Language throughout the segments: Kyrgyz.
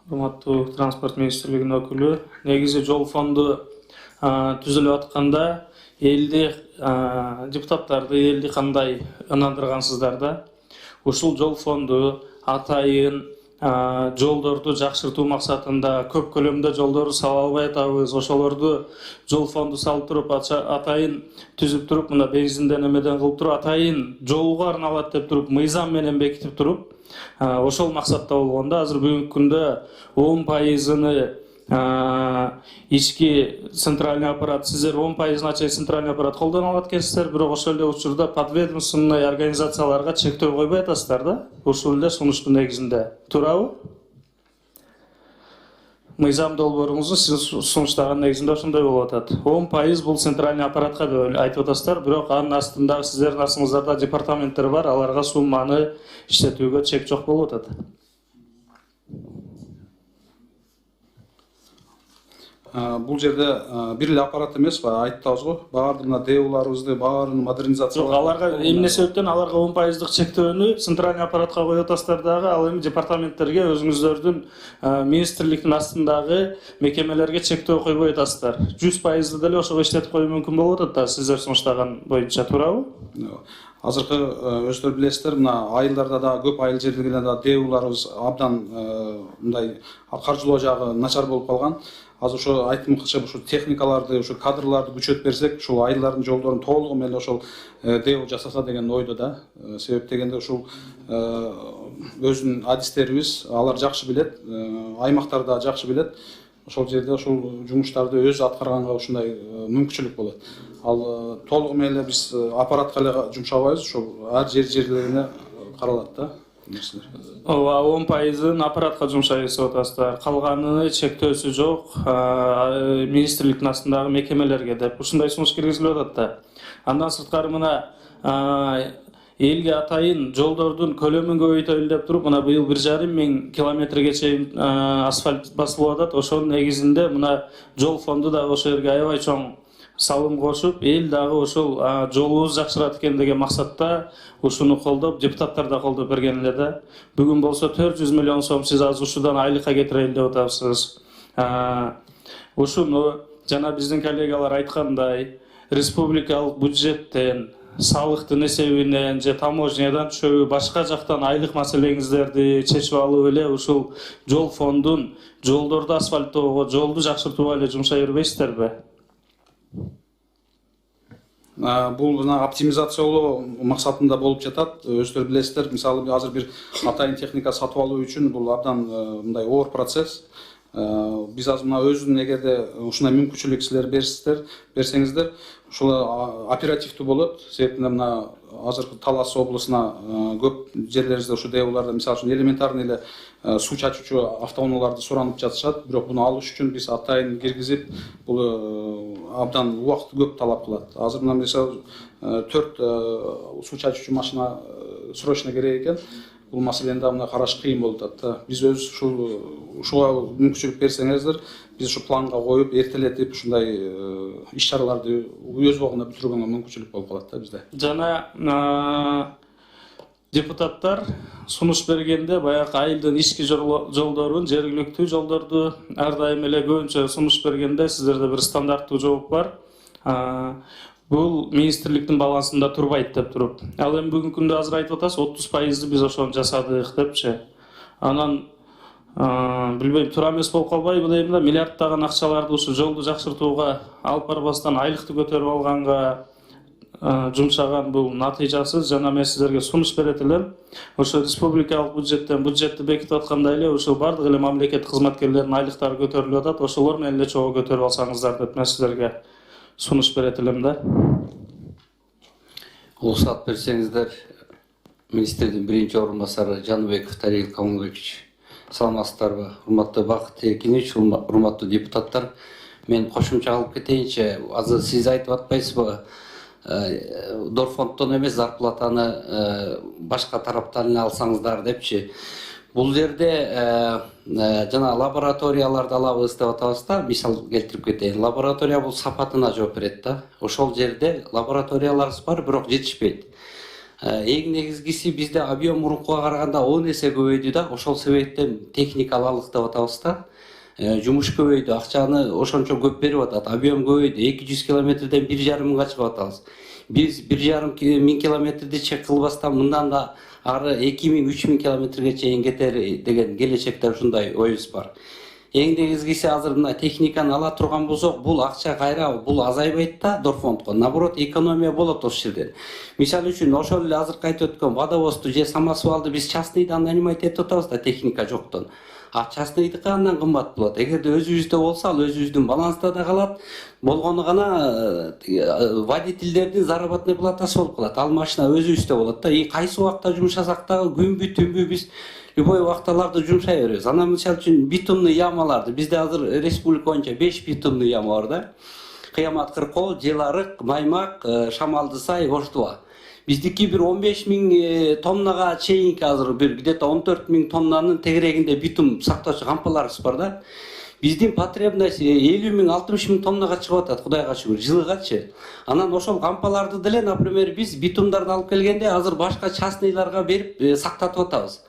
Урматтуу транспорт министрлигинин өкүлү, негизи жол фонду түзүлүп атканда элди депутаттарды элди кандай ынандыргансыздар да. Ушул жол фонду атайын жолдорду жакшыртуу максатында көп көлөмдө жолдорду сала албай атабыз. Ошолорду жол фонду салып туруп атайын түзүп туруп, мына бензинден эмеден кылып туруп атайын жолго арналат деп туруп мыйзам менен бекитип туруп, ошол максатта болгондо азыр бүгүнкү күндө 10%-ны ички центральный аппарат, сиздер 10%-на чейин центральный аппарат колдоно алат экенсиздер, бирок ошол эле учурда подведомственный организацияларга чектөө койбой атасыздар да. Ушул эле сунуштун негизинде. Туурабы? Мыйзам долбооруңуздун сиз сунуштаган негизинде ошондой болуп атат. 10% бул центральный аппаратка деп айтып атасыздар, бирок анын астында сиздердин астыңыздарда департаменттер бар, аларга сумманы иштетүүгө чек жок болуп атат. Бул жерде бир эле аппарат эмеспи, айтып атабыз го. Баардыгына ДЭУларыбызды, баарын модернизациялап. Жок, аларга эмне себептен аларга 10%дык чектөөнү центральный аппаратка коюп атасыздар дагы, ал эми департаменттерге өзүңүздөрдүн министрликтин астындагы мекемелерге чектөө койбой атасыздар. 100%ды деле ошого иштетип коюу мүмкүн болуп атат да, сиздер сунуштаган боюнча, туурабы? Азыркы өздөрү билесиздер, мына айылдарда да көп айыл жерлерде да ДЭУларыбыз абдан мындай каржылоо жагы начар болуп калган. Азыр ошо айтымча ушу техникаларды, ушу кадрларды күчөтүп берсек, ушул айылдардын жолдорун толугу менен ошол ДЭУ жасаса деген ойдо да. Себеп дегенде ушул өзүнүн адистерибиз, алар жакшы билет, аймактарда жакшы билет. Ошол жерде ошол жумуштарды өзү аткарганга ушундай мүмкүнчүлүк болот. Ал толугу менен биз аппаратка эле жумшабайбыз, ошол ар жерлерине каралат да. Ооба, 10%-ын аппаратка жумшайбыз деп атасыздар. Калганын чектөөсү жок, министрликтин астындагы мекемелерге деп ушундай сунуш киргизилип атат да. Андан сырткары мына элге атайын жолдордун көлөмүн көбөйтөлү деп туруп, мына быйыл 1,5 миң километрге чейин асфальт басылып атат. Ошонун негизинде мына жол фонду да ошол жерге аябай чоң салым кошуп, эл дагы ошол жолубуз жакшырат экен деген максатта ушуну колдоп, депутаттар да колдоп берген эле да. Бүгүн болсо 400 миллион сом сиз азыр ушудан айлыкка кетирели деп атабыз. Ушуну жана биздин коллегалар айткандай, республикалык бюджеттен, салыктын эсебинен же таможнядан түшөбү, башка жактан айлык маселеңиздерди чечип алып эле ушул жол фондун жолдорду асфальттоого, жолду жакшыртууга эле жумшай бербейсиздерби? Бул оптимизациялоо максатында болуп жатат. Өздөрү билесиздер, мисалы азыр бир атайын техника сатып алуу үчүн бул абдан мындай оор процесс. Биз азыр мына өзүнүн эгерде ушундай мүмкүнчүлүк силер берсеңиздер, ушул оперативдүү болот. Себептен мына азыркы Талас облусуна көп жерлерибизде ушу ДЭУларда мисалы үчүн элементарный эле суу чачуучу автоунааларды суранып жатышат, бирок буну алыш үчүн биз атайын киргизип, бул абдан убакыт көп талап кылат. Азыр мына мисалы 4 суу чачуучу машина срочно керек экен. Бул маселени да мына караш кыйын болуп атат. Биз ушуга мүмкүнчүлүк берсеңиздер, биз ушу планга коюп, эртелетип ушундай иш-чараларды өз убагында бүтүргөнгө мүмкүнчүлүк болуп калат да бизде. Жана депутаттар сунуш бергенде баягы айылдын ички жолдорун, жергиликтүү жолдорду ар дайым эле көбүнчө сунуш бергенде сиздерде бир стандарттуу жооп бар. Бул министрликтин балансында турбайт деп туруп. Ал эми бүгүнкү күндө азыр айтып атасыз, 30%ды биз ошону жасадык депчи. Анан билбейм, туура эмес болуп калбайбы дейм да, миллиарддаган акчаларды ушу жолду жакшыртууга алып барбастан айлыкты көтөрүп алганга жумшаган бул натыйжасыз. Жана мен сиздерге сунуш берет элем. Ошо республикалык бюджеттен бюджетти бекитип аткандай эле ушул бардык эле мамлекет кызматкерлеринин айлыктары көтөрүлүп атат. Ошолор менен эле чогуу көтөрүп алсаңыздар деп мен сиздерге сунуш берет элем да. Уруксат берсеңиздер, министрдин биринчи орун басары Жаныбеков Тарел Камалбекович. Саламатсыздарбы? Урматтуу Бакыт Эркинович, урматтуу депутаттар. Мен кошумча алып кетейинчи. Азыр сиз айтып атпайсызбы? Дорфонддон эмес, зарплатаны башка тараптан эле алсаңыздар депчи. Бул жерде жана лабораторияларды алабыз деп атабыз да, мисал келтирип кетейин. Лаборатория бул сапатына жооп берет да. Ошол жерде лабораторияларыбыз бар, бирок жетишпейт. Эң негизгиси бизде объем мурункуга караганда 10 эсе көбөйдү да, ошол себептен техникалык деп атабыз да. Жумуш көбөйдү, акчаны ошончо көп берип атат. Объем көбөйдү. 200 километрден 1,5 миңга чыгып атабыз. Биз 1,5 миң километрди чек кылбастан мындан да ары 2 миң 3 миң километрге чейин кетер деген келечекте ушундай оюбуз бар. Эң негизгиси азыр мына техниканы ала турган болсок, бул акча кайра бул азайбайт да Дорфондго. Наоборот, экономия болот ошол жерден. Мисалы үчүн ошол эле азыркы айтып өткөн водовозду же самосвалды биз частныйдан нанимать этип атабыз да, техника жоктон. А частныйдыкы андан кымбат болот. Эгерде өзүбүздө болсо, ал өзүбүздүн баланста да калат. Болгону гана водительдердин заработный платасы болуп калат. Ал машина өзүбүздө болот да. Кайсы убакта жумшасак дагы күнбү түнбү биз любой убакталарда жумшай беребиз. Анан мисалы үчүн битумный ямаларды бизде азыр республика боюнча 5 битумный яма бар да. Кыямат Кыркол, Желарык, Маймак, Шамалдысай, Оштуба. Биздики бир 15 миң тоннага чейинки азыр бир где-то 14 миң тоннанын тегерегинде битум сактоочу кампаларыбыз бар да. Биздин потребность 50 миң 60 миң тоннага чыгып атат, Кудайга шүгүр, жылыгачы. Анан ошол кампаларды деле, например, биз битумдарды алып келгенде азыр башка частныйларга берип сактатып атабыз.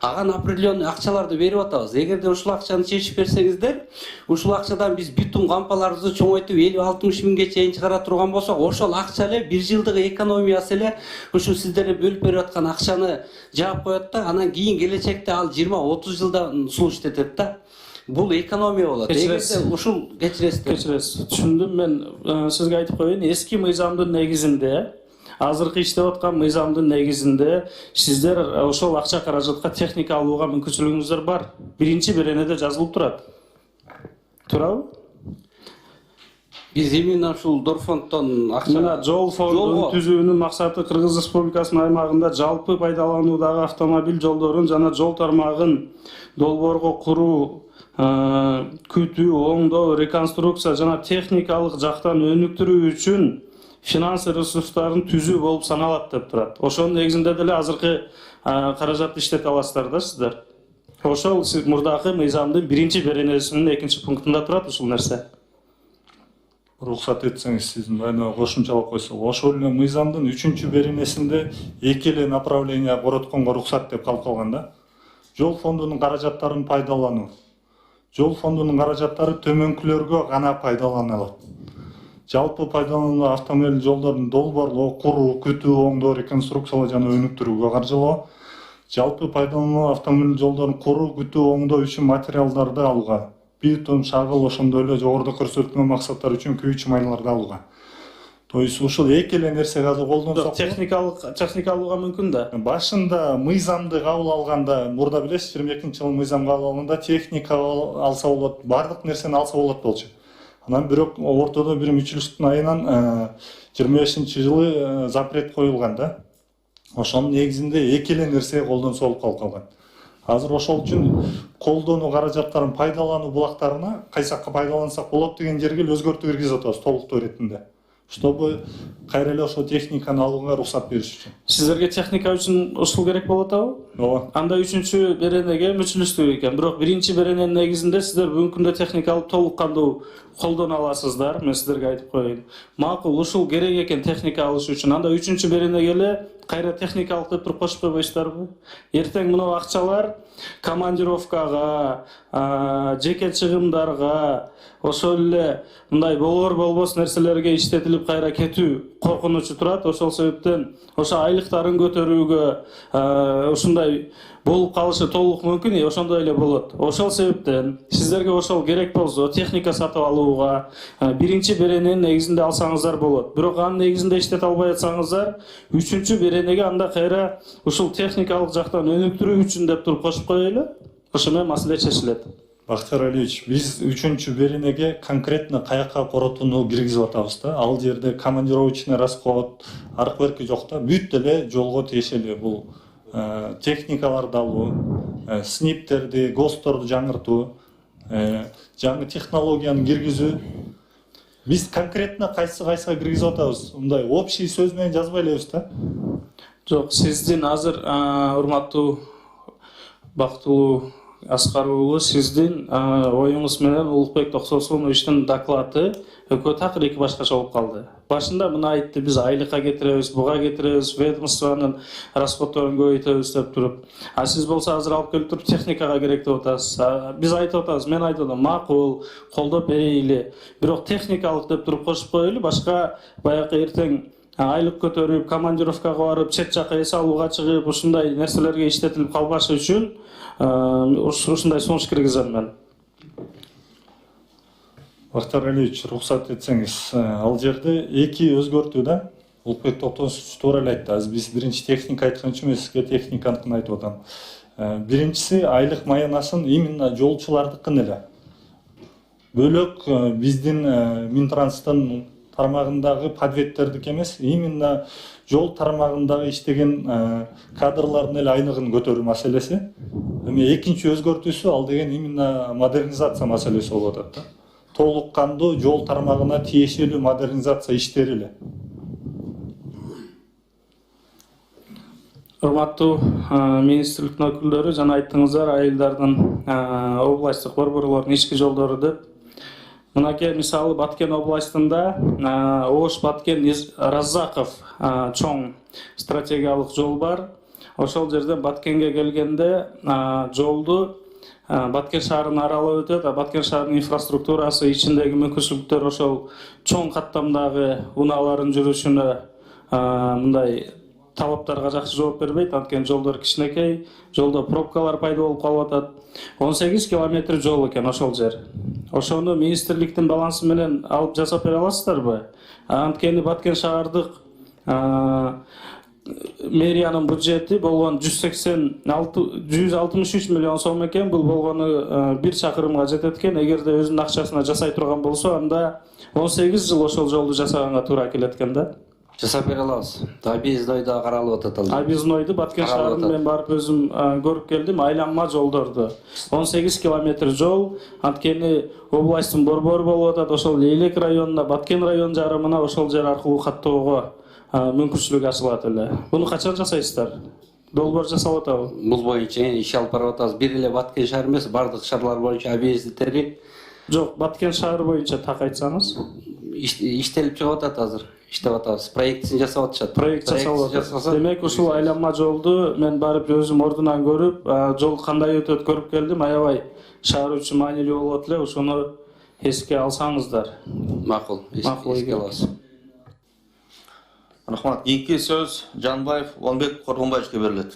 Ага определенный акчаларды берип атабыз. Эгерде ушул акчаны чечип берсеңиздер, ушул акчадан биз битум кампаларыбызды чоңойтуп 50-60 миңге чейин чыгара турган болсок, ошол акча эле бир жылдык экономиясы эле ушу сиздерге бөлүп берип аткан акчаны жаап коет да, анан кийин келечекте ал 20-30 жылдан суу иштетет да. Бул экономия болот. Эгерде ушул кечиресиз. Түшүндүм. Мен сизге айтып коеюн, эски мыйзамдын негизинде, азыркы иштеп аткан мыйзамдын негизинде сиздер ошол акча каражатка техника алууга мүмкүнчүлүгүңүздөр бар. Биринчи беренеде жазылып турат. Туурабы? Биз именно ушул Дорфонддон акча Мына жол фондун түзүүнүн максаты Кыргыз Республикасынын аймагында жалпы пайдалануудагы автомобиль жолдорун жана жол тармагын долбоорго куруу, күтүү, оңдоо, реконструкция жана техникалык жактан өнүктүрүү үчүн финанс ресурстарын түзүү болуп саналат деп турат. Ошонун негизинде деле азыркы каражатты иштете аласыздар да сиздер. Ошол мурдакы мыйзамдын биринчи беренесинин 2-пунктунда турат ушул нерсе. Рухсат этсеңиз, сиздин баягы кошумчалап койсок, ошол эле мыйзамдын 3 беренесинде эки эле направление коротконго рухсат деп калып калган да. Жол фондунун каражаттарын пайдалануу. Жол фондунун каражаттары төмөнкүлөргө гана пайдаланылат. Жалпы пайдалануу автомобиль жолдорун долбоорлоо, куруу, күтүү, оңдоо, реконструкциялоо жана өнүктүрүүгө каржылоо. Жалпы пайдалануу автомобиль жолдорун куруу, күтүү, оңдоо үчүн материалдарды алууга, битум, шагыл, ошондой эле жогоруда көрсөтүлгөн максаттар үчүн күйүүчү майларды алууга. То есть ушул эки эле нерсеге азыр колдонсок, техника алууга мүмкүн да. Башында мыйзамды кабыл алганда, мурда билесиз, 22-жылы мыйзам кабыл алганда техника алса болот, бардык нерсени алса болот болчу. Анан бирок ортодо 1-мүчүлүктүн айынан 25-жылы запрет коюлган да. Ошонун негизинде эки эле нерсе колдонсо болуп калып калган. Азыр ошол үчүн колдонуу каражаттарын пайдалануу булактарына кайсакка пайдалансак болот деген жерге өзгөртүү киргизип атабыз толуктуу иретинде. Чтобы кайра эле ошол техниканы алууга рухсат бериш үчүн. Сиздерге техника үчүн ушул керек болот абы? Ооба. Анда 3-чү беренеге мүчүлүштүү экен. Бирок 1-чи берененин негизинде сиздер бүгүнкү күндө техника алып толук кандуу колдоно аласыздар. Мен сиздерге айтып коеюн. Макул, ушул керек экен техника алыш үчүн. Анда 3-чү беренеге эле кайра техникалык деп туруп кошуп койбойсуздарбы? Эртең мына акчалар командировкага, жеке чыгымдарга, ошол эле мындай болор болбос нерселерге иштетилип кайра кетүү коркунучу турат. Ошол себептен ошо айлыктарын көтөрүүгө ушундай болуп калышы толук мүмкүн, ошондой эле болот. Ошол себептен сиздерге ошол керек болсо техника сатып алууга 1-чи берененин негизинде алсаңыздар болот. Бирок анын негизинде иштете албай атсаңыздар, 3-чү беренеге анда кайра ушул техникалык жактан өнүктүрүү үчүн деп туруп кошуп коелу. Ошо менен маселе чечилет. Бактияр Алиевич, биз 3-чү беренеге конкретно каяка коротууну киргизип атабыз да. Ал жерде командировочный расход, аркы берки жок да. Бүт деле жолго тиешелүү бул техникаларды алуу, сниптерди, ГОСТорду жаңыртуу, жаңы технологияны киргизүү. Биз конкретно кайсыга киргизип атабыз? Мындай общий сөз менен жазбай элебиз да. Жок, сиздин азыр урматтуу бактылуу Аскар уулу, сиздин оюңуз менен Улукбек Токсосуновичтин доклады экөө такыр эки башкача болуп калды. Башында мына айтты, биз айлыкка кетиребиз, буга кетиребиз, ведомствонун расходторун көбөйтөбүз деп туруп. А сиз болсо азыр алып келип туруп техникага керек деп атасыз. Биз айтып атабыз, мен айтып атам, макул, колдоп берейли. Бирок техникалык деп туруп кошуп коелу, башка баягы эртең айлык көтөрүп, командировкага барып, чет жака эс алууга чыгып, ушундай нерселерге иштетилип калбашы үчүн ушундай сунуш киргизем мен. Бактар Алиевич, уруксат этсеңиз, ал жерде эки өзгөртүү да. Улукбек Токсосунович туура эле айтты. Азыр биз биринчи техника айткан үчүн мен сизге техниканыкын айтып атам. Биринчиси айлык маянасын именно жолчулардыкын эле. Бөлөк биздин Минтранстын тармагындагы подветтердики эмес, именно жол тармагындагы иштеген кадрлардын эле айлыгын көтөрүү маселеси. Эми экинчи өзгөртүүсү ал деген именно модернизация маселеси болуп атат да. Толук кандуу жол тармагына тиешелүү модернизация иштери эле. Урматтуу министрликтин өкүлдөрү, жана айттыңыздар айылдардын областтык борборлордун ички жолдору деп. Мынакей мисалы Баткен областында Ош Баткен Раззаков чоң стратегиялык жол бар. Ошол жерден Баткенге келгенде жолду Баткен шаарын аралап өтөт, Баткен шаарынын инфраструктурасы, ичиндеги мүмкүнчүлүктөр ошол чоң каттамдагы унаалардын жүрүшүнө мындай талаптарга жакшы жооп бербейт. Анткени жолдор кичинекей, жолдо пробкалар пайда болуп калып атат. 18 километр жол экен ошол жер. Ошону министрликтин балансы менен алып жасап бере аласыздарбы? Анткени Баткен шаардык мэриянын бюджети болгон 163 миллион сом экен. Бул болгону бир чакырымга жетет экен. Эгерде өзүнүн акчасына жасай турган болсо, анда 18 жыл ошол жолду жасаганга туура келет экен да. Жасап бере алабыз. Объездойдо каралып атат ал. Объездойду Баткен шаарында мен барып өзүм көрүп келдим, айланма жолдорду. 18 километр жол, анткени областтын борбору болуп атат, ошол Лейлек районуна, Баткен район жарымына ошол жер аркылуу каттоого мүмкүнчүлүк ачылат эле. Буну качан жасайсыздар? Долбоор жасалып атабы? Бул боюнча иш алып барып атабыз. Бир эле Баткен шаар эмес, бардык шаарлар боюнча объезддери. Жок, Баткен шаары боюнча так айтсаңыз. Иштелип чыгып атат азыр. Иштеп атабыз. Проектин жасап атышат. Проект жасалып атат. Демек ушул айланма жолду мен барып өзүм ордунан көрүп, жол кандай өтөт көрүп келдим. Аябай шаар үчүн маанилүү болот эле. Ошону эске алсаңыздар. Макул. Эске алабыз. Рахмат. Кийинки сөз Жанбаев Уланбек Коргонбаевичке берилет.